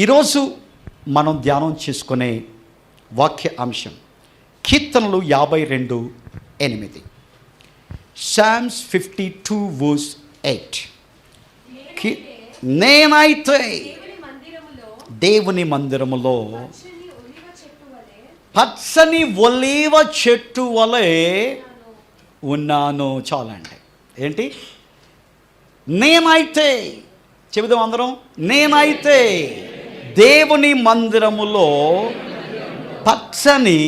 ఈరోజు మనం ధ్యానం చేసుకునే వాక్య అంశం కీర్తనలు 52:8. Psalms 52:8. నేనైతే దేవుని మందిరములో పచ్చని ఒలీవ చెట్టు వలె ఉన్నాను. చాలండి. ఏంటి? నేనైతే చెబుదాం అందరం. నేనైతే దేవుని మందిరములో పచ్చని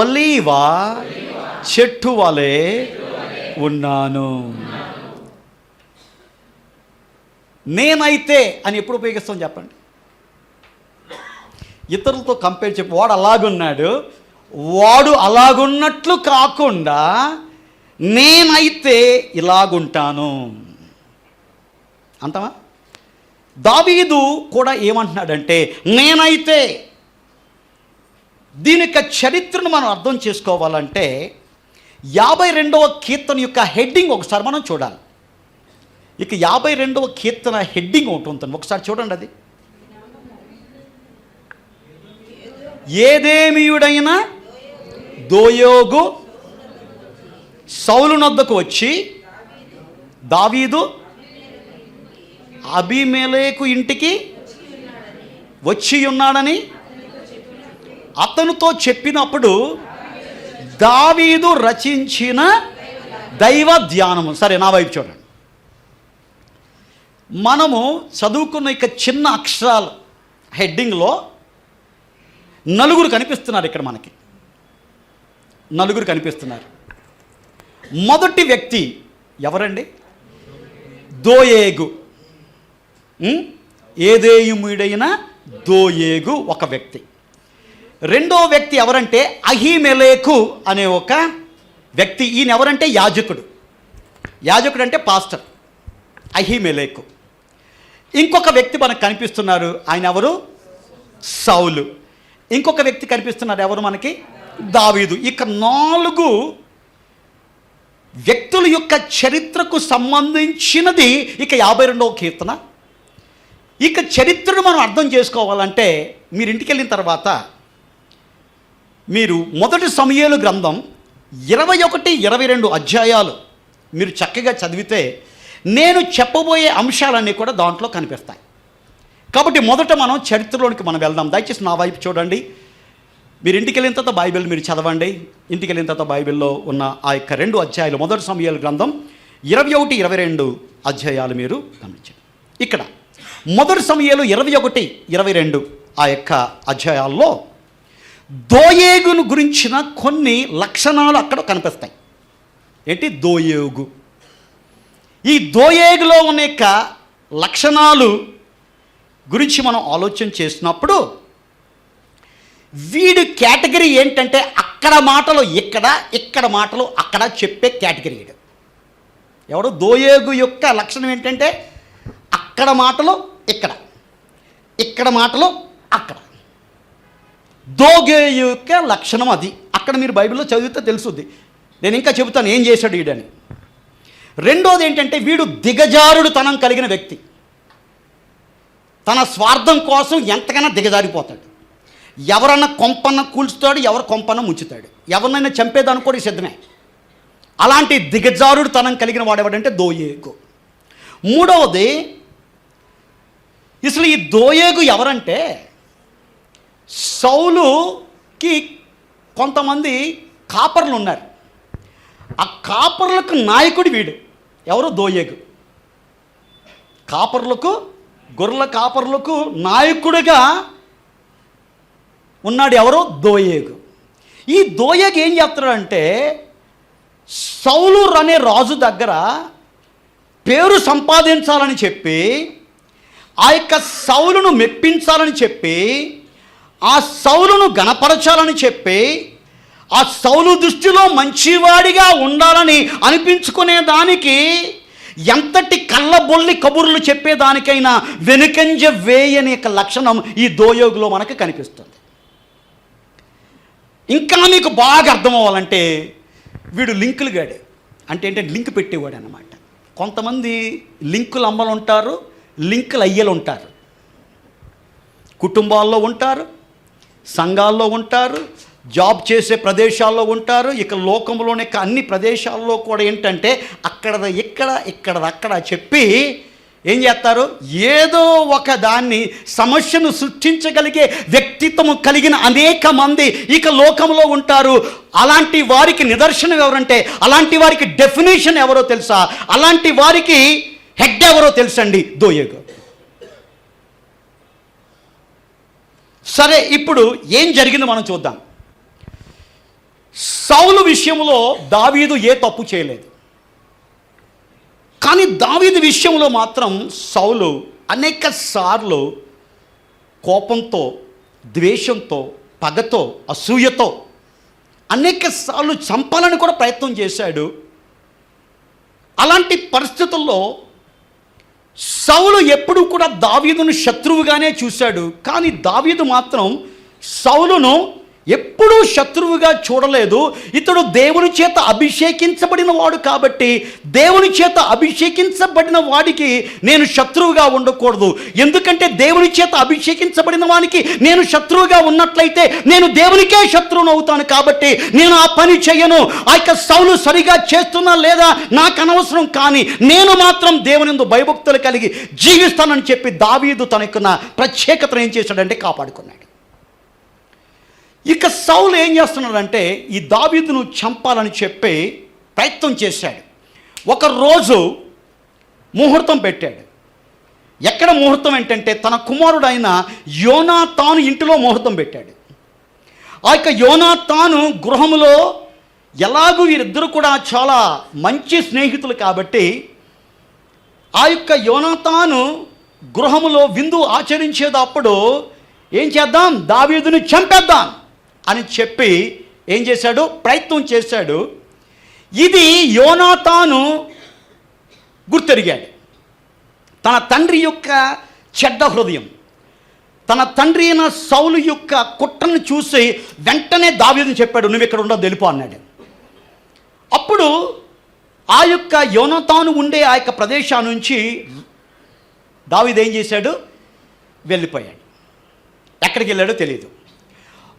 ఒలీవ చెట్టు వలె ఉన్నాను. నేనైతే అని ఎప్పుడు ఉపయోగిస్తాం చెప్పండి? ఇతరులతో కంపేర్ చెప్పి వాడు అలాగున్నాడు, వాడు అలాగున్నట్లు కాకుండా నేనైతే ఇలాగుంటాను అంటావా? దావీదు కూడా ఏమంటున్నాడంటే నేనైతే. దీని యొక్క చరిత్రను మనం అర్థం చేసుకోవాలంటే 52వ కీర్తన యొక్క హెడ్డింగ్ ఒకసారి మనం చూడాలి. ఇక 52వ కీర్తన హెడ్డింగ్ ఒకటి ఉంటుంది, ఒకసారి చూడండి. అది ఏదేమీయుడైన దోయోగు సౌలు నొద్దకు వచ్చి దావీదు అబీమెలెకు ఇంటికి వచ్చి ఉన్నాడని అతనితో చెప్పినప్పుడు దావీదు రచించిన దైవ ధ్యానము. సరే, నా వైపు చూడండి. మనము చదువుకున్న ఇక చిన్న అక్షరాలు హెడ్డింగ్లో నలుగురు కనిపిస్తున్నారు. ఇక్కడ మనకి నలుగురు కనిపిస్తున్నారు. మొదటి వ్యక్తి ఎవరండి? దోయేగు. ఏదేయుముడైన దోయేగు ఒక వ్యక్తి. రెండో వ్యక్తి ఎవరంటే అహీమెలెకు అనే ఒక వ్యక్తి. ఈయన ఎవరంటే యాజకుడు. యాజకుడు అంటే పాస్టర్. అహీమెలెకు. ఇంకొక వ్యక్తి మనకు కనిపిస్తున్నారు. ఆయన ఎవరు? సౌలు. ఇంకొక వ్యక్తి కనిపిస్తున్నారు. ఎవరు మనకి? దావీదు. ఇక 4 వ్యక్తుల యొక్క చరిత్రకు సంబంధించినది ఇక 52వ కీర్తన. ఇక చరిత్రను మనం అర్థం చేసుకోవాలంటే మీరు ఇంటికి వెళ్ళిన తర్వాత మీరు మొదటి సమూయేలు గ్రంథం 21, 22 అధ్యాయాలు మీరు చక్కగా చదివితే నేను చెప్పబోయే అంశాలన్నీ కూడా దాంట్లో కనిపిస్తాయి. కాబట్టి మొదట మనం చరిత్రలోనికి మనం వెళ్దాం. దయచేసి నా వైపు చూడండి. మీరు ఇంటికి వెళ్ళిన తర్వాత బైబిల్ మీరు చదవండి. ఇంటికి వెళ్ళిన తర్వాత బైబిల్లో ఉన్న ఆ యొక్క 2 అధ్యాయాలు, మొదటి సమూయేలు గ్రంథం 21, 22 అధ్యాయాలు మీరు గమనించండి. ఇక్కడ మొదటి సమూయేలు 21, 22 ఆ యొక్క అధ్యాయాల్లో దోయేగును గురించిన కొన్ని లక్షణాలు అక్కడ కనిపిస్తాయి. ఏంటి? దోయేగు. ఈ దోయేగులో ఉన్న యొక్క లక్షణాలు గురించి మనం ఆలోచన చేసినప్పుడు వీడి కేటగిరీ ఏంటంటే అక్కడ మాటలు ఇక్కడ, ఇక్కడ మాటలు అక్కడ చెప్పే కేటగిరీ. ఎవడు? దోయేగు యొక్క లక్షణం ఏంటంటే అక్కడ మాటలు ఇక్కడ, ఇక్కడ మాటలు అక్కడ. దోయేగు యొక్క లక్షణం అది. అక్కడ మీరు బైబిల్లో చదివితే తెలుసుద్ది. నేను ఇంకా చెబుతాను ఏం చేశాడు వీడని. రెండోది ఏంటంటే వీడు దిగజారుడు తనం కలిగిన వ్యక్తి. తన స్వార్థం కోసం ఎంతకైనా దిగజారిపోతాడు. ఎవరన్నా కొంపన్న కూల్చుతాడు, ఎవరు కొంపన్న ముంచుతాడు, ఎవరినైనా చంపేదానికి కూడా సిద్ధమే. అలాంటి దిగజారుడు తనం కలిగిన వాడేవాడంటే దోయేగు. మూడవది, అసలు ఈ దోయేగు ఎవరంటే సౌలుకి కొంతమంది కాపర్లు ఉన్నారు. ఆ కాపర్లకు నాయకుడు వీడు. ఎవరు? దోయేగు. కాపర్లకు, గొర్రెల కాపర్లకు నాయకుడిగా ఉన్నాడు. ఎవరు? దోయేగు. ఈ దోయేగు ఏం చేస్తాడంటే సౌలు అనే రాజు దగ్గర పేరు సంపాదించాలని చెప్పి, ఆ యొక్క సౌలును మెప్పించాలని చెప్పి, ఆ సౌలును గణపరచాలని చెప్పి, ఆ సౌలు దృష్టిలో మంచివాడిగా ఉండాలని అనిపించుకునే దానికి ఎంతటి కళ్ళబొల్లి కబుర్లు చెప్పేదానికైనా వెనుకంజ వేయని యొక్క లక్షణం ఈ దోయేగులో మనకు కనిపిస్తుంది. ఇంకా మీకు బాగా అర్థం అవ్వాలంటే వీడు లింకులు గాడే. అంటే ఏంటంటే లింక్ పెట్టేవాడు అన్నమాట. కొంతమంది లింకులు అమ్మలు ఉంటారు, లింకులు అయ్యలు ఉంటారు. కుటుంబాల్లో ఉంటారు, సంఘాల్లో ఉంటారు, జాబ్ చేసే ప్రదేశాల్లో ఉంటారు, ఇక లోకంలోనే అన్ని ప్రదేశాల్లో కూడా ఏంటంటే అక్కడ చెప్పి ఏం చేస్తారు, ఏదో ఒక దాన్ని సమస్యను సృష్టించగలిగే వ్యక్తిత్వం కలిగిన అనేక మంది ఇక లోకంలో ఉంటారు. అలాంటి వారికి నిదర్శనం ఎవరంటే, అలాంటి వారికి డెఫినేషన్ ఎవరో తెలుసా, అలాంటి వారికి హెడ్ ఎవరో తెలుసండి, దోయేగు. సరే, ఇప్పుడు ఏం జరిగిందో మనం చూద్దాం. సౌలు విషయంలో దావీదు ఏ తప్పు చేయలేదు, కానీ దావీదు విషయంలో మాత్రం సౌలు అనేక సార్లు కోపంతో, ద్వేషంతో, పగతో, అసూయతో అనేక సార్లు చంపాలని కూడా ప్రయత్నం చేశాడు. అలాంటి పరిస్థితుల్లో సౌలు ఎప్పుడూ కూడా దావీదును శత్రువుగానే చూశాడు, కానీ దావీదు మాత్రం సౌలును ఎప్పుడూ శత్రువుగా చూడలేదు. ఇతడు దేవుని చేత అభిషేకించబడిన వాడు కాబట్టి దేవుని చేత అభిషేకించబడిన వాడికి నేను శత్రువుగా ఉండకూడదు. ఎందుకంటే దేవుని చేత అభిషేకించబడిన వానికి నేను శత్రువుగా ఉన్నట్లయితే నేను దేవునికే శత్రువును అవుతాను. కాబట్టి నేను ఆ పని చేయను. ఆ యొక్క సౌలు సరిగా చేస్తున్నా లేదా నాకు అనవసరం, కానీ నేను మాత్రం దేవునిందు భయభక్తులు కలిగి జీవిస్తానని చెప్పి దావీదు తనకున్న ప్రత్యేకతను ఏం చేశాడంటే కాపాడుకున్నాడు. ఇక సౌలు ఏం చేస్తున్నాడంటే ఈ దావీదును చంపాలని చెప్పి ప్రయత్నం చేశాడు. ఒకరోజు ముహూర్తం పెట్టాడు. ఎక్కడ ముహూర్తం ఏంటంటే తన కుమారుడైన యోనాతాను ఇంటిలో ముహూర్తం పెట్టాడు. ఆ యొక్క యోనాతాను గృహములో, ఎలాగూ వీరిద్దరూ కూడా చాలా మంచి స్నేహితులు కాబట్టి ఆ యొక్క యోనాతాను గృహములో విందు ఆచరించేటప్పుడు ఏం చేద్దాం, దావీదుని చంపేద్దాం అని చెప్పి ఏం చేశాడు, ప్రయత్నం చేశాడు. ఇది యోనాతాను గుర్తెరిగాడు. తన తండ్రి యొక్క చెడ్డ హృదయం, తన తండ్రి అయిన సౌలు యొక్క కుట్రను చూసి వెంటనే దావీదుని చెప్పాడు, నువ్వు ఇక్కడ ఉండవు, తెలుపు అన్నాడు. అప్పుడు ఆ యొక్క యోనాతాను ఉండే ఆ యొక్క ప్రదేశం నుంచి దావీదు ఏం చేశాడు, వెళ్ళిపోయాడు. ఎక్కడికి వెళ్ళాడో తెలియదు.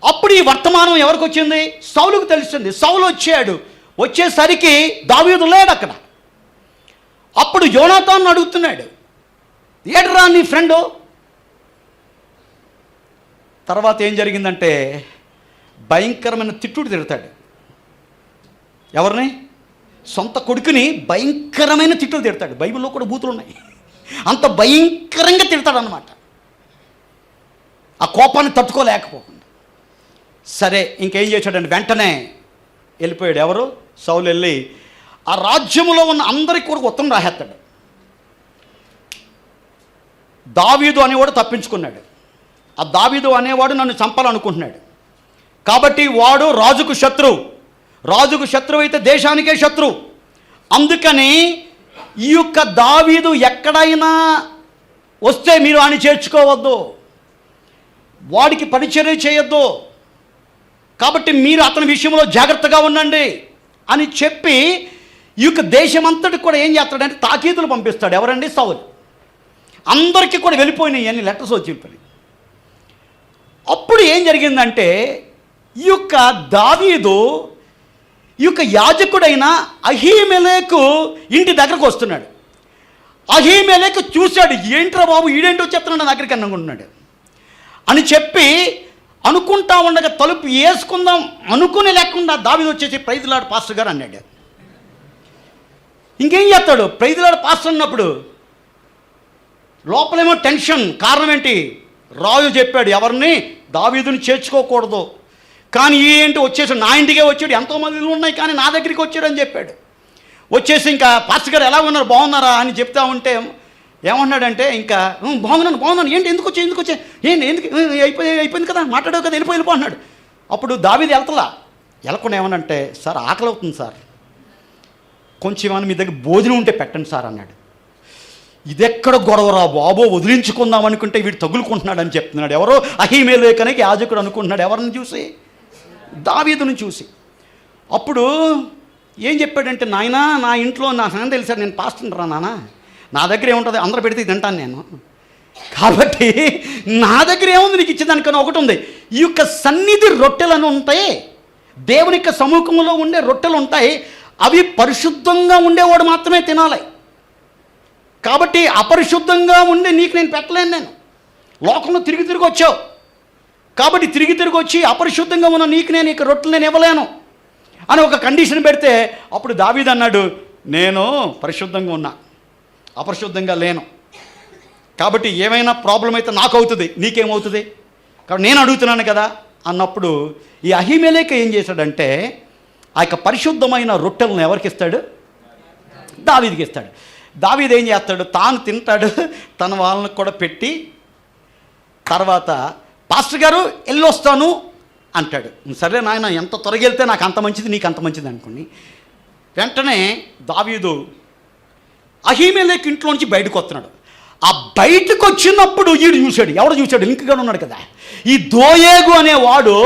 అప్పుడు ఈ వర్తమానం ఎవరికి వచ్చింది, సౌలుకు తెలిసింది. సౌలు వచ్చాడు. వచ్చేసరికి దావీదు లేడు అక్కడ. అప్పుడు యోనాతాను అడుగుతున్నాడు, ఏడ్రా నీ ఫ్రెండు? తర్వాత ఏం జరిగిందంటే భయంకరమైన తిట్టుడు తిడతాడు. ఎవరిని? సొంత కొడుకుని భయంకరమైన తిట్టులు తిడతాడు. బైబిల్లో కూడా బూతులు ఉన్నాయి. అంత భయంకరంగా తిడతాడు అన్నమాట, ఆ కోపాన్ని తట్టుకోలేకపోకుండా. సరే, ఇంకేం చేశాడంటే వెంటనే వెళ్ళిపోయాడు. ఎవరు? సౌలు వెళ్ళి ఆ రాజ్యంలో ఉన్న అందరికీ కూడా ఉత్తరం రాసేస్తాడు. దావీదు అనేవాడు తప్పించుకున్నాడు. ఆ దావీదు అనేవాడు నన్ను చంపాలనుకుంటున్నాడు కాబట్టి వాడు రాజుకు శత్రువు. రాజుకు శత్రువు అయితే దేశానికే శత్రువు. అందుకని ఈ యొక్క దావీదు ఎక్కడైనా వస్తే మీరు ఆయన చేర్చుకోవద్దు, వాడికి పరిచర్య చేయొద్దు, కాబట్టి మీరు అతని విషయంలో జాగ్రత్తగా ఉండండి అని చెప్పి ఈ యొక్క దేశమంతటి కూడా ఏం చేస్తాడంటే తాకీదులు పంపిస్తాడు. ఎవరండి? సౌలు. అందరికీ కూడా వెళ్ళిపోయినాయి అన్ని లెటర్స్ వచ్చి. అప్పుడు ఏం జరిగిందంటే ఈ యొక్క దావీదు ఈ యొక్క యాజకుడైన అహీమెలెకు ఇంటి దగ్గరకు వస్తున్నాడు. అహీమెలెకు చూశాడు, ఏంట్రా బాబు ఈడేంటో చెప్తున్నాడు దగ్గరికి అనుకుంటున్నాడు అని చెప్పి అనుకుంటా ఉండగా తలుపు వేసుకుందాం అనుకుని లేకుండా దావీదు వచ్చేసి ప్రైజ్ లార్డ్ పాస్టర్ గారు అన్నాడు. ఇంకేం చేస్తాడు? ప్రైజ్ లార్డ్ పాస్టర్ అన్నప్పుడు లోపలేమో టెన్షన్. కారణం ఏంటి? రాజు చెప్పాడు ఎవరిని? దావీదుని చేర్చుకోకూడదు. కానీ ఏంటి వచ్చేసి నా ఇంటికే వచ్చాడు, ఎంతోమంది ఉన్నాయి కానీ నా దగ్గరికి వచ్చాడు అని చెప్పాడు. వచ్చేసి ఇంకా పాస్టర్ గారు ఎలా ఉన్నారు, బాగున్నారా అని చెప్తా ఉంటే ఏమన్నాడంటే ఇంకా బాగున్నాను ఏంటి ఎందుకు వచ్చా ఏంటి ఎందుకు అయిపోయింది కదా, మాట్లాడావు కదా, వెళ్ళిపో అన్నాడు. అప్పుడు దావీదు వెళ్ళకుండా ఏమనంటే, సార్ ఆకలి అవుతుంది సార్, కొంచెం ఏమైనా మీ దగ్గర భోజనం ఉంటే పెట్టండి సార్ అన్నాడు. ఇదెక్కడ గొడవరా బాబో, వదిలించుకుందాం అనుకుంటే వీడు తగులుకుంటున్నాడు అని చెప్తున్నాడు. ఎవరో అహీమెలెకు యాజకుడు అనుకుంటున్నాడు. ఎవరిని చూసి? దావీదుని చూసి. అప్పుడు ఏం చెప్పాడంటే, నాయనా నా ఇంట్లో నా సంగతి తెలిసాడు, నేను పాస్టర్ రా నాన్న, నా దగ్గర ఏముంటుంది అందరూ పెడితే తింటాను నేను, కాబట్టి నా దగ్గర ఏముంది నీకు ఇచ్చేదానికన్నా ఒకటి ఉంది. ఈ యొక్క సన్నిధి రొట్టెలను ఉంటాయి, దేవుని యొక్క సముఖంలో ఉండే రొట్టెలు ఉంటాయి. అవి పరిశుద్ధంగా ఉండేవాడు మాత్రమే తినాలి. కాబట్టి అపరిశుద్ధంగా ఉండి నీకు నేను పెట్టలేను. నేను లోకంలో తిరిగి వచ్చావు కాబట్టి తిరిగి వచ్చి అపరిశుద్ధంగా ఉన్న నీకు నేను ఇక రొట్టెలు నేను ఇవ్వలేను అని ఒక కండిషన్ పెడితే, అప్పుడు దావీదు అన్నాడు, నేను పరిశుద్ధంగా ఉన్నా, అపరిశుద్ధంగా లేను. కాబట్టి ఏమైనా ప్రాబ్లం అయితే నాకు అవుతుంది, నీకేమవుతుంది, కాబట్టి నేను అడుగుతున్నాను కదా అన్నప్పుడు ఈ అహీమెలెకు ఏం చేశాడంటే, ఆ యొక్క పరిశుద్ధమైన రొట్టెలను ఎవరికి ఇస్తాడు? దావీదుకి ఇస్తాడు. దావీదు ఏం చేస్తాడు? తాను తింటాడు, తన వాళ్ళని కూడా పెట్టి, తర్వాత పాస్టర్ గారు వెళ్ళొస్తాను అంటాడు. సరే నాయన, ఎంత త్వరగా వెళ్తే నాకు అంత మంచిది, నీకు అంత మంచిది అనుకోండి. వెంటనే దావీదు అహీమెలెకు ఇంట్లో నుంచి బయటకు వస్తున్నాడు. ఆ బయటకు వచ్చినప్పుడు వీడు చూశాడు. ఎవడు చూశాడు? లింక్గా ఉన్నాడు కదా, ఈ దోయేగు అనేవాడు.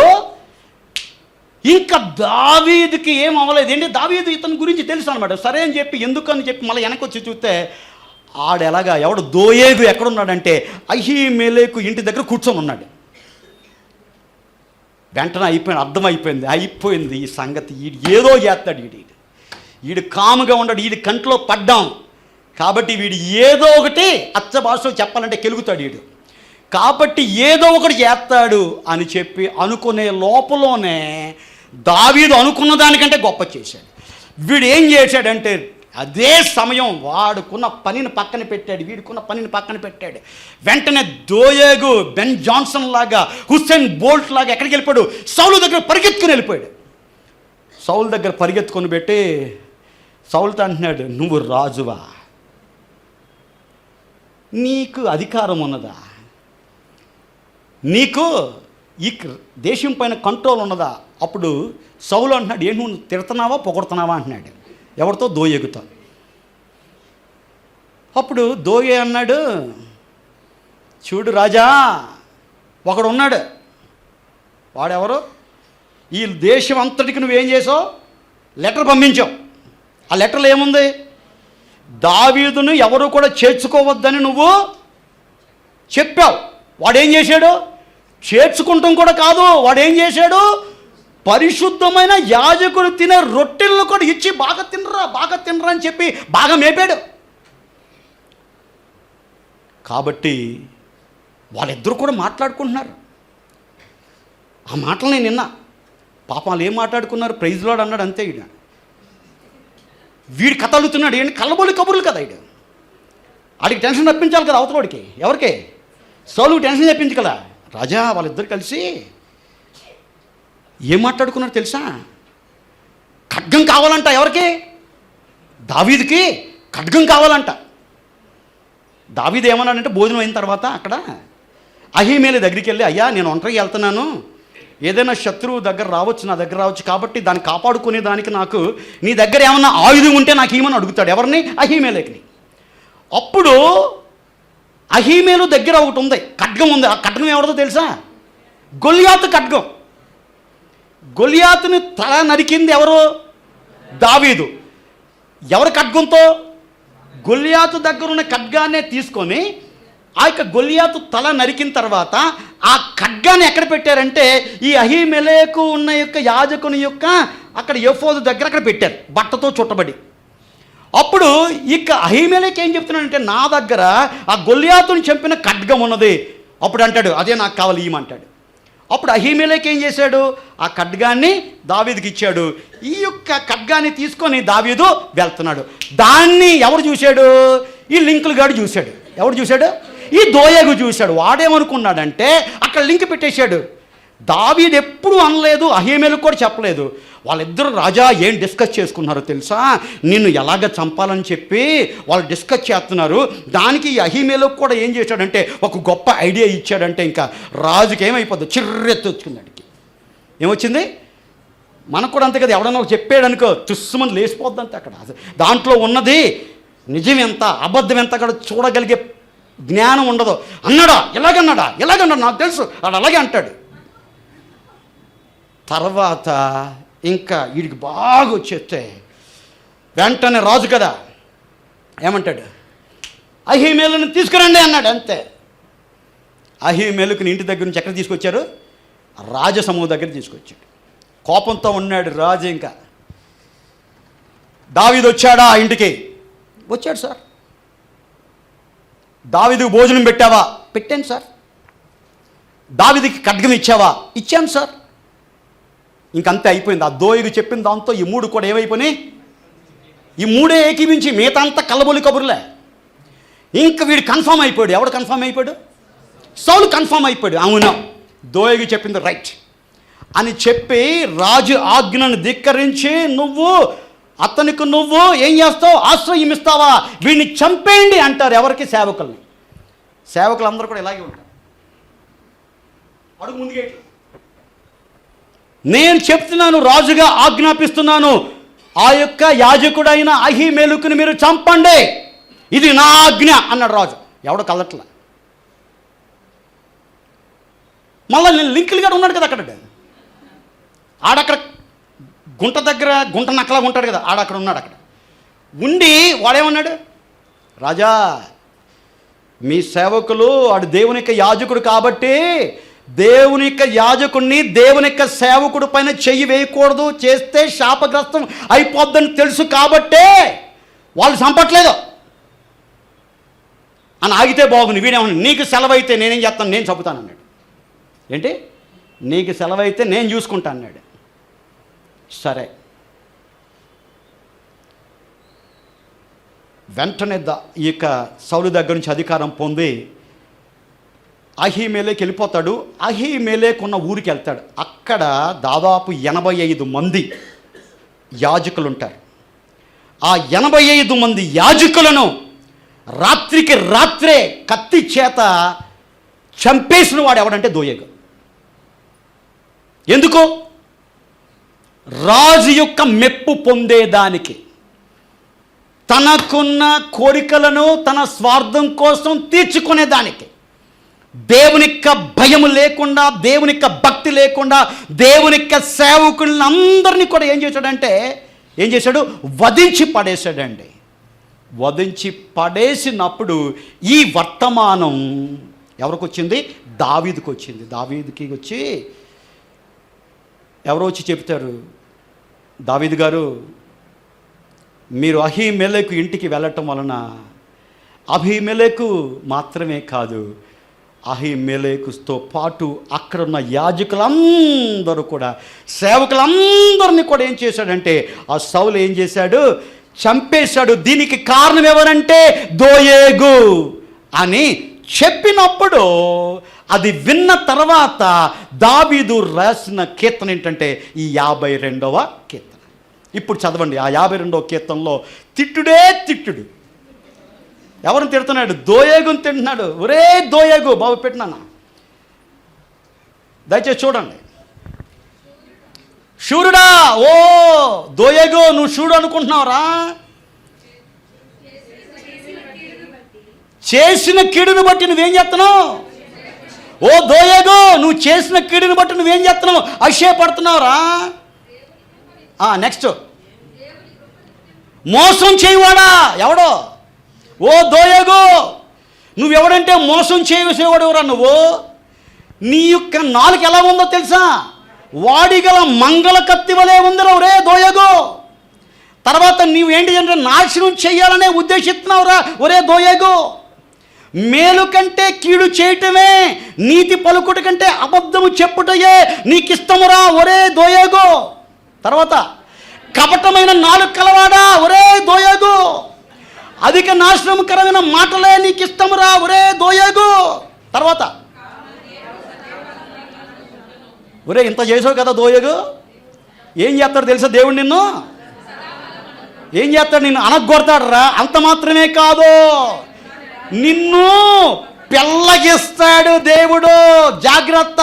ఇంకా దావీదుకి ఏం అవ్వలేదు. ఏంటి, దావీదు ఇతని గురించి తెలుసు అనమాట. సరే అని చెప్పి ఎందుకని చెప్పి మళ్ళీ వెనక్కి వచ్చి చూస్తే ఆడెలాగా ఎవడు దోయేగు ఎక్కడున్నాడంటే అహీమెలెకు ఇంటి దగ్గర కూర్చొని ఉన్నాడు. వెంటనే అయిపోయింది ఈ సంగతి. ఈడు ఏదో చేస్తాడు, ఈడు కాముగా ఉన్నాడు, ఈడు కంట్లో పడ్డాం కాబట్టి వీడు ఏదో ఒకటి అచ్చ భాషలో చెప్పాలంటే కెలుగుతాడు వీడు, కాబట్టి ఏదో ఒకటి చేస్తాడు అని చెప్పి అనుకునే లోపలనే దావీదు అనుకున్న దానికంటే గొప్ప చేశాడు. వీడు ఏం చేశాడంటే అదే సమయం వాడుకున్న పనిని పక్కన పెట్టాడు, వీడుకున్న పనిని పక్కన పెట్టాడు. వెంటనే దోయేగు బెన్ జాన్సన్ లాగా, హుస్సేన్ బోల్ట్ లాగా ఎక్కడికి వెళ్ళిపోయాడు? సౌలు దగ్గర పరిగెత్తుకుని వెళ్ళిపోయాడు. సౌలు దగ్గర పరిగెత్తుకొని పెట్టి సౌలుతో అంటున్నాడు, నువ్వు రాజువా? నీకు అధికారం ఉన్నదా? నీకు ఈ దేశం పైన కంట్రోల్ ఉన్నదా? అప్పుడు సౌలు అంటున్నాడు, ఏంటి నువ్వు తిడుతున్నావా పొగడుతున్నావా అంటున్నాడు. ఎవరితో? దోయేగుతో. అప్పుడు దోయే అన్నాడు, చూడు రాజా, ఒకడు ఉన్నాడు, వాడెవరు? ఈ దేశం అంతటికి నువ్వేం చేసావు? లెటర్ పంపించావు. ఆ లెటర్లో ఏముంది? దావీదును ఎవరు కూడా చేర్చుకోవద్దని నువ్వు చెప్పావు. వాడేం చేశాడు? చేర్చుకుంటాం కూడా కాదు, వాడేం చేశాడు? పరిశుద్ధమైన యాజకుడు తినే రొట్టెలను కూడా ఇచ్చి బాగా తినరా అని చెప్పి బాగా మేపాడు. కాబట్టి వాళ్ళిద్దరూ కూడా మాట్లాడుకుంటున్నారు. ఆ మాటలు నేను నిన్నా. పాపం వాళ్ళు ఏం మాట్లాడుకున్నారు? ప్రైజ్ లార్డ్ అన్నాడు, అంతే. వీడు కథ అడుగుతున్నాడు, ఏంటి కళ్ళబోలి కబుర్లు కదా. ఆడికి టెన్షన్ తప్పించాలి కదా అవతలోడికి. ఎవరికి? సౌలుకి టెన్షన్ తెప్పించు కదా. రాజా వాళ్ళిద్దరు కలిసి ఏం మాట్లాడుకున్నారు తెలుసా? ఖడ్గం కావాలంట. ఎవరికి? దావీదుకి ఖడ్గం కావాలంట. దావీదు ఏమన్నాడంటే, భోజనం అయిన తర్వాత అక్కడ అహీమెలెకు దగ్గరికి వెళ్ళి, అయ్యా నేను ఒంటరిగా వెళ్తున్నాను, ఏదైనా శత్రువు దగ్గర రావచ్చు, నా దగ్గర రావచ్చు, కాబట్టి దాన్ని కాపాడుకునే దానికి నాకు నీ దగ్గర ఏమన్నా ఆయుధం ఉంటే నాకు ఏమని అడుగుతాడు. ఎవరిని? అహీమెలెకుని. అప్పుడు అహీమెలు దగ్గర ఒకటి ఉంది, ఖడ్గం ఉంది. ఆ ఖడ్గం ఎవరిదో తెలుసా? గొల్యాతు ఖడ్గం. గొల్యాతుని తల నరికింది ఎవరు? దావీదు. ఎవరి ఖడ్గంతో? గొల్యాతు దగ్గర ఉన్న ఖడ్గాన్నే తీసుకొని ఆ యొక్క గొల్యాతు తల నరికిన తర్వాత ఆ ఖడ్గాన్ని ఎక్కడ పెట్టారంటే ఈ అహీమెలెకు ఉన్న యొక్క యాజకుని యొక్క అక్కడ ఎఫోదు దగ్గర అక్కడ పెట్టారు, బట్టతో చుట్టబడి. అప్పుడు ఇక అహీమెలెకు ఏం చెప్తున్నాడంటే, నా దగ్గర ఆ గొల్యాతుని చంపిన ఖడ్గం ఉన్నది. అప్పుడు అంటాడు, అదే నాకు కావాలి ఇయ్యమంటాడు. అప్పుడు అహీమెలెకు ఏం చేశాడు? ఆ ఖడ్గాన్ని దావీదుకి ఇచ్చాడు. ఈ యొక్క ఖడ్గాన్ని తీసుకొని దావీదు వెళ్తున్నాడు. దాన్ని ఎవరు చూశాడు? ఈ లింకులు గాడు చూశాడు. ఎవడు చూశాడు? ఈ దోయేగు చూశాడు. వాడేమనుకున్నాడంటే అక్కడ లింక్ పెట్టేశాడు. దావీదు ఎప్పుడు అనలేదు, అహీమెలెకు కూడా చెప్పలేదు. వాళ్ళిద్దరూ రాజా ఏం డిస్కస్ చేసుకున్నారో తెలుసా? నిన్ను ఎలాగ చంపాలని చెప్పి వాళ్ళు డిస్కస్ చేస్తున్నారు. దానికి ఈ అహీమెలెకు కూడా ఏం చేశాడంటే ఒక గొప్ప ఐడియా ఇచ్చాడంటే ఇంకా రాజుకి ఏమైపోద్ది? చిర్రెత్తి వచ్చింది. అడిగి ఏమొచ్చింది? మనకు కూడా అంతే కదా, ఎవడన్నా ఒక చెప్పాడనుకో తుస్సుమని లేచిపోద్ది అంతే. అక్కడ దాంట్లో ఉన్నది నిజం ఎంత అబద్ధం ఎంత అక్కడ చూడగలిగే జ్ఞానం ఉండదు. అన్నాడా? ఎలాగన్నాడా నాకు తెలుసు, వాడు అలాగే అంటాడు. తర్వాత ఇంకా వీడికి బాగా వచ్చేస్తే వెంటనే రాజు కదా ఏమంటాడు? అహీమెలను తీసుకురండి అన్నాడు. అంతే. అహీమెలకుని ఇంటి దగ్గర నుంచి ఎక్కడ తీసుకొచ్చారు? రాజసమూహం దగ్గర తీసుకొచ్చాడు. కోపంతో ఉన్నాడు రాజు. ఇంకా దావీదు వచ్చాడా ఇంటికి? వచ్చాడు సార్. దావీదుకు భోజనం పెట్టావా? పెట్టాను సార్. దావీదుకి ఖడ్గం ఇచ్చావా? ఇచ్చాను సార్. ఇంకంతే అయిపోయింది. ఆ దోయగు చెప్పిన దాంతో ఈ మూడు కూడా ఏమైపోయినాయి? ఈ మూడే ఏకీవించి మిగతా అంతా కల్లబొలి కబుర్లే. ఇంక వీడు కన్ఫామ్ అయిపోయాడు. ఎవడు కన్ఫామ్ అయిపోయాడు? సౌలు కన్ఫామ్ అయిపోయాడు. అవునా, దోయగు చెప్పింది రైట్ అని చెప్పి రాజు ఆజ్ఞను ధిక్కరించి అతనికి నువ్వు ఏం చేస్తావు? ఆశ్రయం ఇస్తావా? వీడిని చంపేయండి అంటారు. ఎవరికి? సేవకుల్ని. సేవకులు అందరూ కూడా ఇలాగే ఉంటారు. అడుగు ముందుకేట్లు. నేను చెప్తున్నాను, రాజుగా ఆజ్ఞాపిస్తున్నాను, ఆ యొక్క యాజకుడైన అహీమెలకుని మీరు చంపండి, ఇది నా ఆజ్ఞ అన్నాడు రాజు. ఎవడో కళ్ళట్లా. మళ్ళీ నేను లింకులు గారు ఉన్నాడు కదా అక్కడ. ఆడక్కడ గుంట దగ్గర గుంట నక్కలా ఉంటాడు కదా, ఆడక్కడ ఉన్నాడు. అక్కడ ఉండి వాడేమన్నాడు? రాజా, మీ సేవకులు ఆడు దేవుని యొక్క యాజకుడు కాబట్టి దేవుని యొక్క యాజకుడిని దేవుని యొక్క సేవకుడు పైన చెయ్యి వేయకూడదు, చేస్తే శాపగ్రస్తం అయిపోద్దని తెలుసు కాబట్టే వాళ్ళు చంపట్లేదు అని ఆగితే బాగుంది. వీడేమన్నా నీకు సెలవైతే నేనేం చేస్తాను? నేను చంపుతాను అన్నాడు. ఏంటి? నీకు సెలవైతే నేను చూసుకుంటా అన్నాడు. సరే, వెంటనే ఈ యొక్క సౌలు దగ్గర నుంచి అధికారం పొంది అహీమెలెకు వెళ్ళిపోతాడు. అహీమెలెకు ఉన్న ఊరికి వెళ్తాడు. అక్కడ దాదాపు 85 మంది యాజకులు ఉంటారు. ఆ 85 మంది యాజకులను రాత్రికి రాత్రే కత్తి చేత చంపేసిన వాడు ఎవడంటే దోయగు. ఎందుకు? రాజు యొక్క మెప్పు పొందేదానికి, తనకున్న కోరికలను తన స్వార్థం కోసం తీర్చుకునేదానికి, దేవుని యొక్క భయం లేకుండా, దేవుని యొక్క భక్తి లేకుండా, దేవుని యొక్క సేవకులను అందరినీ కూడా ఏం చేశాడు? వధించి పడేశాడండి. వధించి పడేసినప్పుడు ఈ వర్తమానం ఎవరికి వచ్చింది? దావీదుకు వచ్చింది. దావీదుకి వచ్చి ఎవరో వచ్చి చెప్తారు, దావీదు గారు, మీరు అహీమెలెకు ఇంటికి వెళ్ళటం వలన అహీమెలెకు మాత్రమే కాదు, అహీమెలెకుతో పాటు అక్కడున్న యాజకులందరూ కూడా, సేవకులందరినీ కూడా ఏం చేశాడంటే ఆ సౌలు ఏం చేశాడు? చంపేశాడు. దీనికి కారణం ఎవరంటే దోయేగు అని చెప్పినప్పుడు, అది విన్న తర్వాత దావీదు రాసిన కీర్తన ఏంటంటే ఈ 52వ కీర్తన. ఇప్పుడు చదవండి. ఆ 52వ కీర్తనలో తిట్టుడే తిట్టుడు. ఎవరిని తిడుతున్నాడు? దోయేగుని తింటున్నాడు. ఒరే దోయేగు, బాబు పెట్టినానా, దయచేసి చూడండి. శూరుడా, ఓ దోయేగు, నువ్వు శూరుడు అనుకుంటున్నావురా? చేసిన కీడును బట్టి నువ్వేం చేస్తున్నావు? ఓ దోయేగు, నువ్వు చేసిన కీడును బట్టి నువ్వేం చేస్తున్నావు? అతిశయపడుతున్నావురా? నెక్స్ట్, మోసం చేయవాడా? ఎవడో? ఓ దోయేగు, నువ్వెవడంటే మోసం చేసేవాడు ఎవరా నువ్వు? నీ యొక్క నాలుక ఎలా ఉందో తెలుసా? వాడిగల మంగళ కత్తి వలె ఉందిరా ఒరే దోయేగు. తర్వాత నీవేంటి అంటే నాశనం చెయ్యాలనే ఉద్దేశిస్తున్నావురా ఒరే దోయేగు. మేలు కంటే కీడు చేయటమే, నీతి పలుకుట కంటే అబద్ధము చెప్పుటయే నీకిష్టమురా ఒరే దోయేగు. తర్వాత, కపటమైన నాలుక కలవాడా ఒరే దోయేగు, అధిక నాశనకరమైన మాటలే నీకిష్టమురా ఒరే దోయేగు. తర్వాత, ఒరే ఇంత చేసావు కదా దోయేగు, ఏం చేస్తాడు తెలుసా దేవుడు? నిన్ను ఏం చేస్తాడు? నిన్ను అనగొడతాడు రా. అంత మాత్రమే కాదు, నిన్ను పెళ్ళగిస్తాడు దేవుడు. జాగ్రత్త.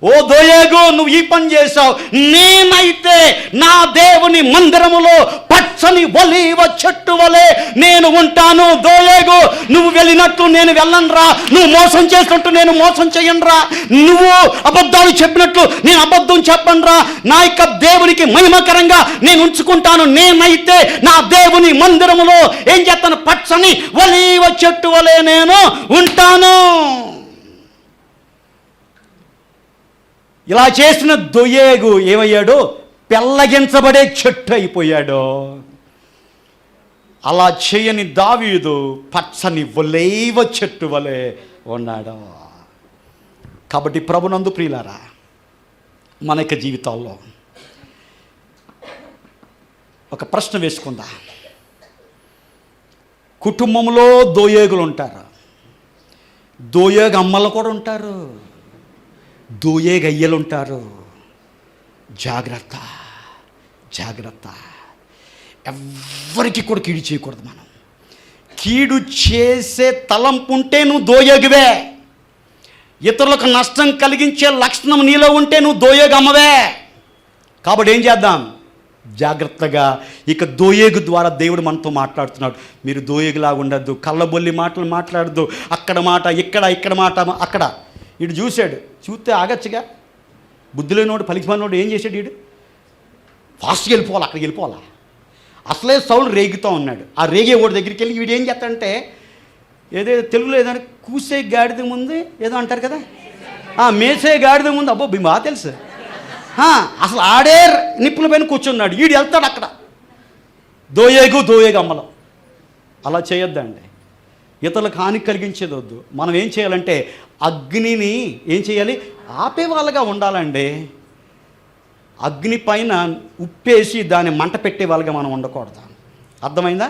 ఓ దోయేగు, నువ్వు ఈ పని చేశావు. నేనైతే నా దేవుని మందిరములో పచ్చని ఒలీవ చెట్టు వలె నేను ఉంటాను. దోయేగు, నువ్వు వెళ్ళినట్టు నేను వెళ్ళనురా. నువ్వు మోసం చేసినట్టు నేను మోసం చేయనురా. నువ్వు అబద్ధాలు చెప్పినట్లు నేను అబద్ధం చెప్పనురా. నా యొక్క దేవునికి మహిమకరంగా నేను ఉంచుకుంటాను. నేనైతే నా దేవుని మందిరములో ఏం చేస్తాను? పచ్చని ఒలీవ చెట్టు వలె నేను ఉంటాను. ఇలా చేసిన దోయేగు ఏమయ్యాడు? పెళ్ళగించబడే చెట్టు అయిపోయాడు. అలా చేయని దావీదు పచ్చని ఒలీవ చెట్టు వలె ఉన్నాడు. కాబట్టి ప్రభునందు ప్రియులారా, మన యొక్క జీవితాల్లో ఒక ప్రశ్న వేసుకుందా. కుటుంబంలో దోయేగులు ఉంటారు, దోయేగు అమ్మలు కూడా ఉంటారు, దోయేగు అయ్యలు ఉంటారు. జాగ్రత్త, జాగ్రత్త. ఎవ్వరికి కూడా కీడు చేయకూడదు. మనం కీడు చేసే తలంపు ఉంటే నువ్వు దోయేగువే. ఇతరులకు నష్టం కలిగించే లక్షణం నీలో ఉంటే నువ్వు దోయేగు అమ్మవే. కాబట్టి ఏం చేద్దాం? జాగ్రత్తగా. ఇక దోయేగు ద్వారా దేవుడు మనతో మాట్లాడుతున్నాడు. మీరు దోయేగులాగా ఉండద్దు, కళ్ళబొల్లి మాటలు మాట్లాడద్దు. అక్కడ మాట ఇక్కడ, ఇక్కడ మాట అక్కడ. వీడు చూశాడు, చూస్తే ఆగచ్చుగా. బుద్ధి లేనివాడు, పలికిమాలినోడు ఏం చేశాడు? వీడు ఫాస్ట్గా వెళ్ళిపోవాలి, అక్కడికి వెళ్ళిపోవాలా. అసలే సౌలు రేగుతూ ఉన్నాడు. ఆ రేగే ఓడి దగ్గరికి వెళ్ళి వీడు ఏం చేస్తాడంటే, ఏదో తెలుగులో ఏదైనా కూసే గాడిద ముందు ఏదో అంటారు కదా, మేసే గాడిద ముందు. అబ్బో బాగా తెలుసు. అసలు ఆడే నిప్పుల పైన కూర్చున్నాడు. వీడు వెళ్తాడు అక్కడ. దోయేగు అమ్మలం. అలా చేయొద్దండి. ఇతరులకు హాని కలిగించేది వద్దు. మనం ఏం చేయాలంటే అగ్నిని ఏం చేయాలి? ఆపే వాళ్ళగా ఉండాలండి. అగ్ని పైన ఉప్పేసి దాన్ని మంట పెట్టే వాళ్ళగా మనం ఉండకూడదు. అర్థమైందా?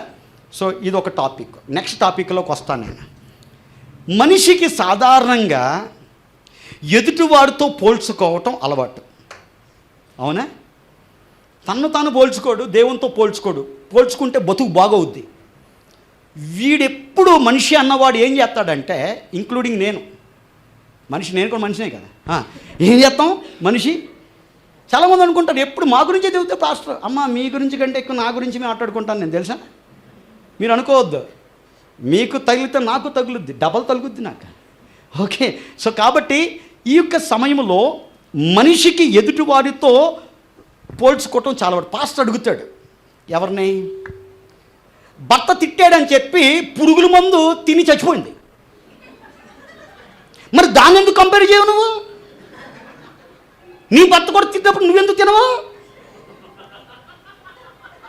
సో ఇది ఒక టాపిక్. నెక్స్ట్ టాపిక్లోకి వస్తాను నేను. మనిషికి సాధారణంగా ఎదుటివాడితో పోల్చుకోవటం అలవాటు. అవునా? తన్ను తాను పోల్చుకోడు, దేవునితో పోల్చుకోడు. పోల్చుకుంటే బతుకు బాగవుద్ది. వీడెప్పుడు మనిషి అన్నవాడు ఏం చేస్తాడంటే, ఇంక్లూడింగ్ నేను కూడా మనిషినే కదా. ఏం చేస్తాం? మనిషి చాలామంది అనుకుంటారు ఎప్పుడు మా గురించే చెబితే పాస్టర్, అమ్మ మీ గురించి కంటే ఎక్కువ నా గురించి మాట్లాడుకుంటాను నేను, తెలుసా? మీరు అనుకోవద్దు. మీకు తగిలితే నాకు తగులుద్ది, డబల్ తగులుద్ది నాకు. ఓకే. సో కాబట్టి ఈ యొక్క సమయంలో మనిషికి ఎదుటివాడితో పోల్చుకోవటం చాలా వాడు. పాస్టర్ అడుగుతాడు ఎవరిని? భర్త తిట్టాడని చెప్పి పురుగుల మందు తిని చచ్చిపోయింది. మరి దాన్ని ఎందుకు కంపేర్ చేయవు నువ్వు? నీ భర్త కూడా తిట్టినప్పుడు నువ్వెందుకు తినవు?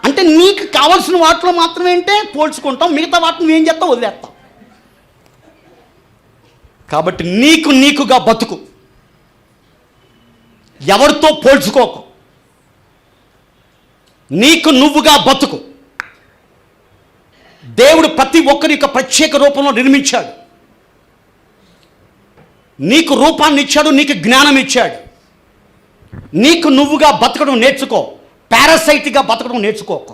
అంటే నీకు కావాల్సిన వాటిలో మాత్రమే అంటే పోల్చుకుంటాం, మిగతా వాటిని నువ్వేం చేస్తావు? వదిలేస్తావు. కాబట్టి నీకుగా బతుకు, ఎవరితో పోల్చుకోకు. నీకు నువ్వుగా బతుకు. దేవుడు ప్రతి ఒక్కరి యొక్క ప్రత్యేక రూపంలో నిర్మించాడు. నీకు రూపాన్ని ఇచ్చాడు, నీకు జ్ఞానం ఇచ్చాడు. నీకు నువ్వుగా బతకడం నేర్చుకో. పారాసైట్గా బతకడం నేర్చుకోకు.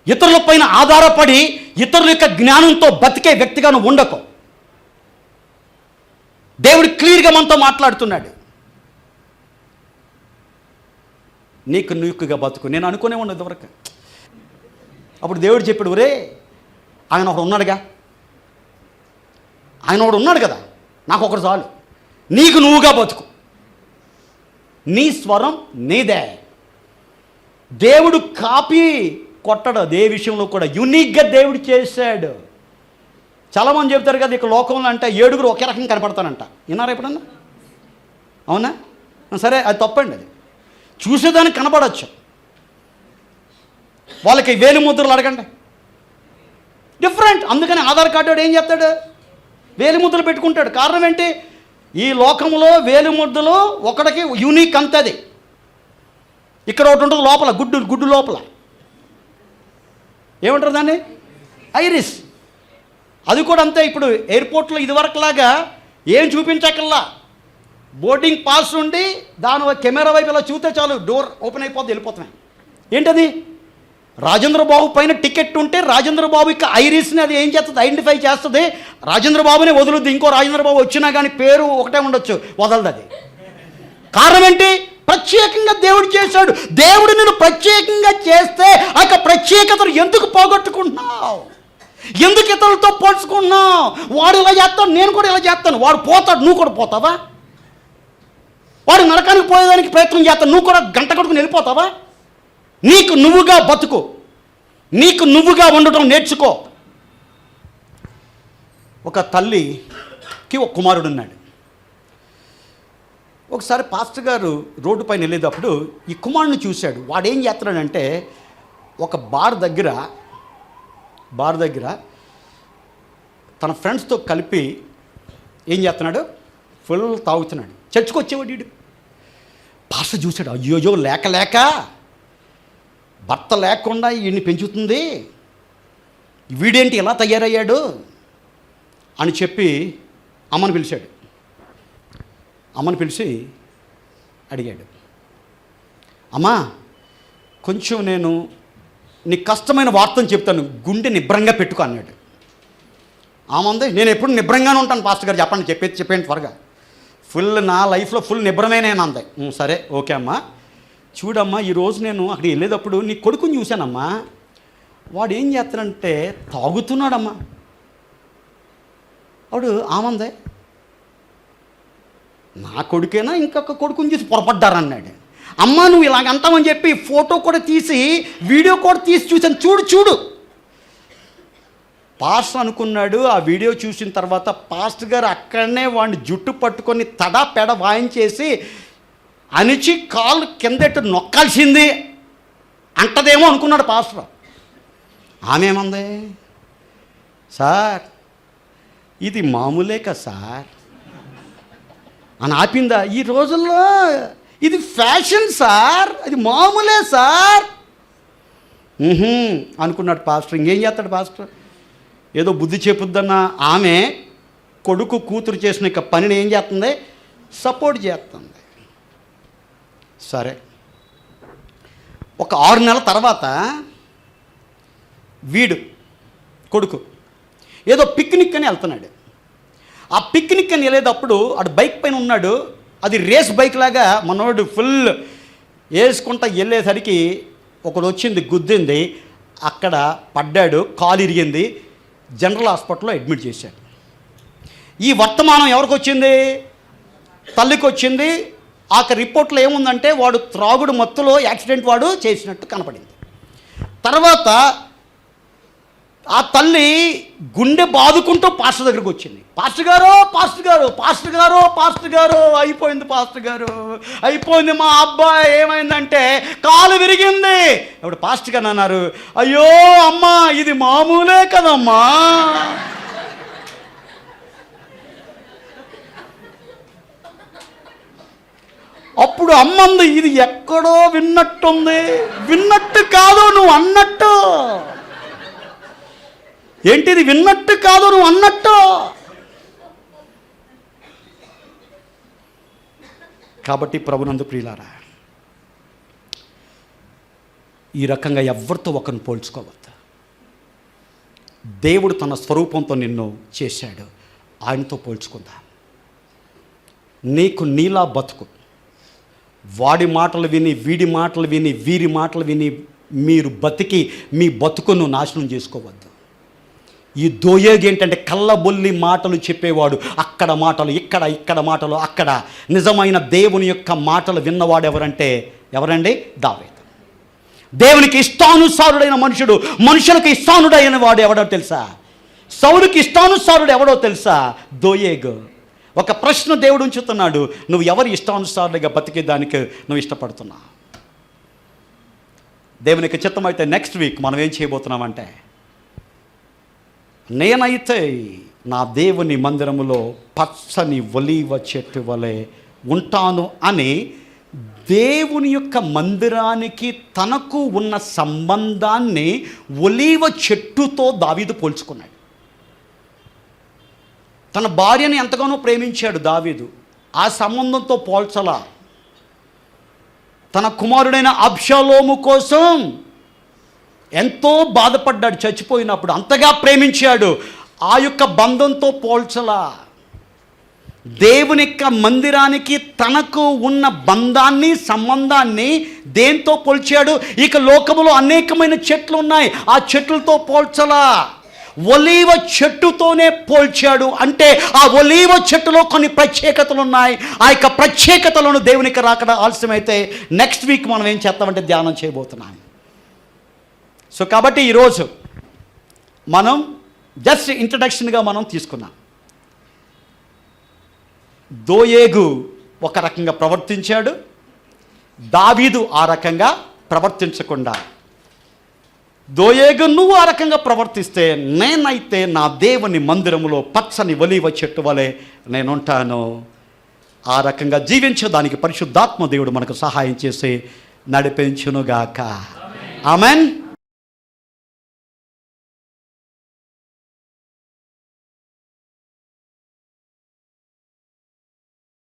ఇతరులపైన ఆధారపడి ఇతరుల యొక్క జ్ఞానంతో బతికే వ్యక్తిగా నువ్వు ఉండకు. దేవుడు క్లియర్గా మనతో మాట్లాడుతున్నాడు. నీకుగా బతుకు. నేను అనుకునే ఉండదు ఇంతవరకు. అప్పుడు దేవుడు చెప్పాడు, ఒరే ఆయన ఒకడు ఉన్నాడుగా, ఆయన ఒకడు ఉన్నాడు కదా, నాకు ఒకడు చాలు. నీకు నువ్వుగా బతుకు. నీ స్వరం నీదే. దేవుడు కాపీ కొట్టడు. అదే విషయంలో కూడా యూనిక్గా దేవుడు చేశాడు. చాలామంది చెప్తారు కదా, ఇక లోకంలో అంటే 7 ఒకే రకంగా కనపడతానంట. విన్నారా ఎప్పుడన్నా? అవునా? సరే, అది తప్పండి. అది చూసేదానికి కనపడవచ్చు. వాళ్ళకి వేలి ముద్రలు అడగండి, డిఫరెంట్. అందుకని ఆధార్ కార్డు వాడు ఏం చేస్తాడు? వేలి ముద్రలు పెట్టుకుంటాడు. కారణం ఏంటి? ఈ లోకంలో వేలి ముద్రలు ఒకడికి యూనిక్ అంతది. ఇక్కడ ఒకటి ఉంటుంది లోపల, గుడ్డు లోపల ఏమంటారు దాన్ని? ఐరిస్. అది కూడా అంతే. ఇప్పుడు ఎయిర్పోర్ట్లో ఇదివరకులాగా ఏం చూపించకల్లా, బోర్డింగ్ పాస్ ఉండి దాని కెమెరా వైపు ఇలా చూస్తే చాలు, డోర్ ఓపెన్ అయిపోద్ది, వెళ్ళిపోతున్నాయి. ఏంటది? రాజేంద్ర బాబు పైన టికెట్ ఉంటే రాజేంద్ర బాబు యొక్క ఐరిస్ని అది ఏం చేస్తుంది? ఐడెంటిఫై చేస్తుంది. రాజేంద్ర బాబునే వదులుద్ది. ఇంకో రాజేంద్ర బాబు వచ్చినా కానీ పేరు ఒకటే ఉండొచ్చు, వదలదు అది. కారణం ఏంటి? ప్రత్యేకంగా దేవుడు చేశాడు. దేవుడు నేను ప్రత్యేకంగా చేస్తే ఆ యొక్క ప్రత్యేకతను ఎందుకు పోగొట్టుకుంటున్నావు? ఎందుకు ఇతరులతో పోల్చుకుంటున్నావు? వాడు ఇలా చేస్తాడు, నేను కూడా ఇలా చేస్తాను. వాడు పోతాడు, నువ్వు కూడా పోతావా? వాడు నరకానికి పోయేదానికి ప్రయత్నం చేస్తాను, నువ్వు కూడా గంట కొట్టుకుని వెళ్ళిపోతావా? నీకు నువ్వుగా బతుకు. నీకు నువ్వుగా ఉండటం నేర్చుకో. ఒక తల్లికి ఒక కుమారుడు ఉన్నాడు. ఒకసారి పాస్టర్ గారు రోడ్డు పైన వెళ్ళేటప్పుడు ఈ కుమారుని చూశాడు. వాడు ఏం చేస్తున్నాడంటే ఒక బార్ దగ్గర తన ఫ్రెండ్స్తో కలిపి ఏం చేస్తున్నాడు, ఫుల్ తాగుతున్నాడు. చర్చికి వచ్చేవాడు వీడు. పాస్టర్ చూశాడు, అయ్యోయ్యో లేక భర్త లేకుండా వీడిని పెంచుతుంది, వీడేంటి ఇలా తయారయ్యాడు అని చెప్పి అమ్మని పిలిచాడు. అమ్మని పిలిచి అడిగాడు, అమ్మా కొంచెం నేను నీకు కష్టమైన వార్తను చెప్తాను, గుండె నిబ్రంగా పెట్టుకో అన్నాడు. ఆమంది, నేను ఎప్పుడు నిబ్రంగానే ఉంటాను పాస్టర్ గారు, చెప్పండి త్వరగా, ఫుల్ నా లైఫ్లో ఫుల్ నిబ్రమే నేను అంది. సరే ఓకే అమ్మా, చూడమ్మా ఈరోజు నేను అక్కడికి వెళ్ళేటప్పుడు నీ కొడుకుని చూశానమ్మా, వాడు ఏం చేస్తాడంటే తాగుతున్నాడమ్మా. వాడు ఆమందే, నా కొడుకేనా ఇంకొక కొడుకుని చూసి పొరపడ్డారన్నాడు. అమ్మ నువ్వు ఇలాగ అంటామని చెప్పి ఫోటో కూడా తీసి వీడియో కూడా తీసి చూశాను, చూడు. పాస్టర్ అనుకున్నాడు. ఆ వీడియో చూసిన తర్వాత పాస్టర్ గారు అక్కడనే వాడిని జుట్టు పట్టుకొని తడా పెడ వాయించేసి అణిచి కాళ్ళు కిందెట్టు నొక్కాల్సింది అంటదేమో అనుకున్నాడు పాస్టర్. ఆమె ఏమంది, సార్ ఇది మామూలే కదా సార్ అని ఆపిందా. ఈ రోజుల్లో ఇది ఫ్యాషన్ సార్, అది మామూలే సార్ అనుకున్నాడు పాస్టర్. ఇంకేం చేస్తాడు పాస్టర్, ఏదో బుద్ధి చెప్పుద్దన్న ఆమె కొడుకు కూతురు చేసిన ఇక పనిని ఏం చేస్తుంది, సపోర్ట్ చేస్తుంది. సరే ఒక 6 నెలల తర్వాత వీడు కొడుకు ఏదో పిక్నిక్ అని వెళ్తున్నాడు. ఆ పిక్నిక్ అని వెళ్ళేటప్పుడు అటు బైక్ పైన ఉన్నాడు. అది రేస్ బైక్ లాగా మనోడు ఫుల్ వేసుకుంటా వెళ్ళేసరికి ఒకడు వచ్చింది, గుద్దింది, అక్కడ పడ్డాడు, కాలు ఇరిగింది, జనరల్ హాస్పిటల్లో అడ్మిట్ చేశాడు. ఈ వర్తమానం ఎవరికి వచ్చింది, తల్లికి వచ్చింది. ఆ రిపోర్ట్లో ఏముందంటే వాడు త్రాగుడు మత్తులో యాక్సిడెంట్ వాడు చేసినట్టు కనపడింది. తర్వాత ఆ తల్లి గుండె బాదుకుంటూ పాస్టర్ దగ్గరికి వచ్చింది. పాస్టర్ గారు అయిపోయింది, అయిపోయింది, మా అబ్బాయి ఏమైందంటే కాలు విరిగింది. ఇప్పుడు పాస్టర్ గారు అన్నారు, అయ్యో అమ్మా ఇది మామూలే కదమ్మా. అప్పుడు అమ్మంది, ఇది ఎక్కడో విన్నట్టుంది. విన్నట్టు కాదు నువ్వు అన్నట్టు. ఏంటిది విన్నట్టు కాదు నువ్వు అన్నట్టు. కాబట్టి ప్రభునందు ప్రియులారా, ఈ రకంగా ఎవరితో ఒకరిని పోల్చుకోవద్దు. దేవుడు తన స్వరూపంతో నిన్ను చేశాడు, ఆయనతో పోల్చుకుందా. నీకు నీలా బతుకు. వాడి మాటలు విని, వీడి మాటలు విని, వీరి మాటలు విని మీరు బతికి మీ బతుకును నాశనం చేసుకోవద్దు. ఈ దోయేగి ఏంటంటే కళ్ళబొల్లి మాటలు చెప్పేవాడు. అక్కడ మాటలు ఇక్కడ మాటలు అక్కడ. నిజమైన దేవుని యొక్క మాటలు విన్నవాడు ఎవరండి? దావీదు. దేవునికి ఇష్టానుసారుడైన మనుషుడు, మనుషులకు ఇష్టానుడైన వాడు ఎవడో తెలుసా? సౌలుకి ఇష్టానుసారుడు ఎవడో తెలుసా? దోయేగు. ఒక ప్రశ్న దేవుడు ఉంచుతున్నాడు, నువ్వు ఎవరి ఇష్టానుసారుడిగా బతికేదానికి నువ్వు ఇష్టపడుతున్నా? దేవునికి చిత్తమైతే నెక్స్ట్ వీక్ మనం ఏం చేయబోతున్నామంటే, నేనైతే నా దేవుని మందిరములో పచ్చని ఒలీవ చెట్టు వలె ఉంటాను అని దేవుని యొక్క మందిరానికి తనకు ఉన్న సంబంధాన్ని ఒలీవ చెట్టుతో దావీదు పోల్చుకున్నాడు. తన భార్యని ఎంతగానో ప్రేమించాడు దావీదు, ఆ సంబంధంతో పోల్చలా. తన కుమారుడైన అబ్షాలోము కోసం ఎంతో బాధపడ్డాడు చచ్చిపోయినప్పుడు, అంతగా ప్రేమించాడు, ఆ యొక్క బంధంతో పోల్చలా. దేవుని యొక్క మందిరానికి తనకు ఉన్న బంధాన్ని, సంబంధాన్ని దేంతో పోల్చాడు? ఇక లోకములో అనేకమైన చెట్లు ఉన్నాయి, ఆ చెట్లతో పోల్చలా. ఒలీవ చెట్టుతోనే పోల్చాడు. అంటే ఆ ఒలీవ చెట్టులో కొన్ని ప్రత్యేకతలు ఉన్నాయి. ఆ యొక్క ప్రత్యేకతలను దేవునికి రాకడ ఆలస్యమైతే నెక్స్ట్ వీక్ మనం ఏం చేస్తామంటే ధ్యానం చేయబోతున్నాం. సో కాబట్టి ఈరోజు మనం జస్ట్ ఇంట్రడక్షన్గా మనం తీసుకున్నాం. దోయేగు ఒక రకంగా ప్రవర్తించాడు, దావీదు ఆ రకంగా ప్రవర్తించకుండా. దోయేగు నువ్వు ఆ రకంగా ప్రవర్తిస్తే నేనైతే నా దేవుని మందిరములో పచ్చని ఒలీవ చెట్టు వలె నేనుంటాను. ఆ రకంగా జీవించడానికి పరిశుద్ధాత్మ దేవుడు మనకు సహాయం చేసి నడిపించునుగాక. ఆమెన్.